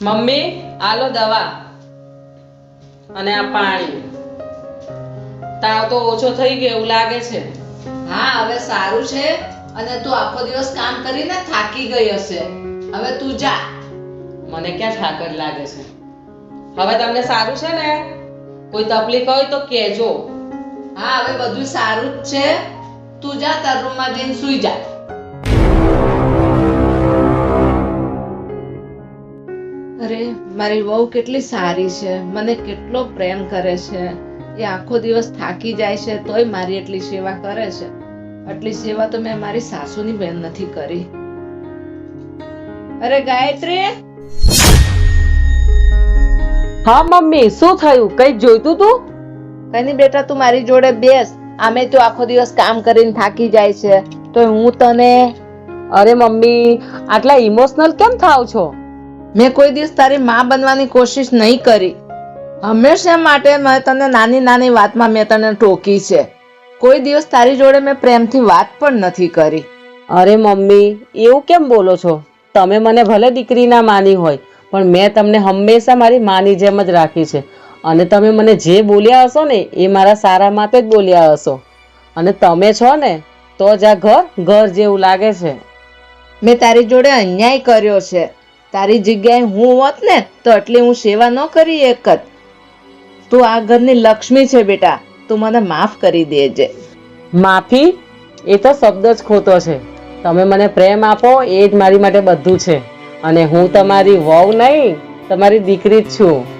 Mummy આલો દવા અને આ પાણી. તાવ તો ઓછો થઈ ગયો એવું લાગે છે. હા હવે સારું છે અને તું આખો દિવસ કામ કરીને થાકી ગઈ હશે. હવે તું જા. મને ક્યાં ઠાકર લાગે છે. હવે તમને સારું છે ને? કોઈ તકલીફ હોય તો કહેજો. હા હવે બધું સારું જ છે. તું જા તાર રૂમમાં જઈને સૂઈ જા. અરે મારી વહુ કેટલી સારી છે, મને કેટલો પ્રેમ કરે છે. એ આખો દિવસ થાકી જાય છે તોય મારી એટલી સેવા કરે છે. આટલી સેવા તો મેં મારી સાસુની બેન નથી કરી. અરે ગાયત્રી. હા મમ્મી, શું થયું? કઈ જોઈતું તું? કઈ નહીં બેટા, તું મારી જોડે બેસ. આમે તું આખો દિવસ કામ કરીને થાકી જાય છે તો હું તને. અરે મમ્મી, આટલા ઇમોશનલ કેમ થાવ છો? મેં કોઈ દિવસ તારી માં બનવાની કોશિશ નહીં કરી. હંમેશા માટે મેં તને નાની નાની વાતમાં મેં તને ટોકી છે. કોઈ દિવસ તારી જોડે મેં પ્રેમથી વાત પણ નથી કરી. અરે મમ્મી, એવું કેમ બોલો છો? તમે મને ભલે દીકરી ના માની હોય, પણ મેં તમને હંમેશા મારી માની જેમ જ રાખી છે. અને તમે મને જે બોલ્યા હશો ને એ મારા સારા માટે જ બોલ્યા હશો. અને તમે છો ને તો જ આ ઘર જેવું લાગે છે. મેં તારી જોડે અન્યાય કર્યો છે. તારી જગ્યાએ હું હોત ને તો એટલી હું સેવા ન કરી એકત. તું આ ઘરની લક્ષ્મી છે બેટા, તું મને માફ કરી દેજે. માફી? એ તો શબ્દ જ ખોટો છે. તમે મને પ્રેમ આપો એ જ મારી માટે બધું છે. અને હું તમારી વહુ નહીં, તમારી દીકરી જ છું.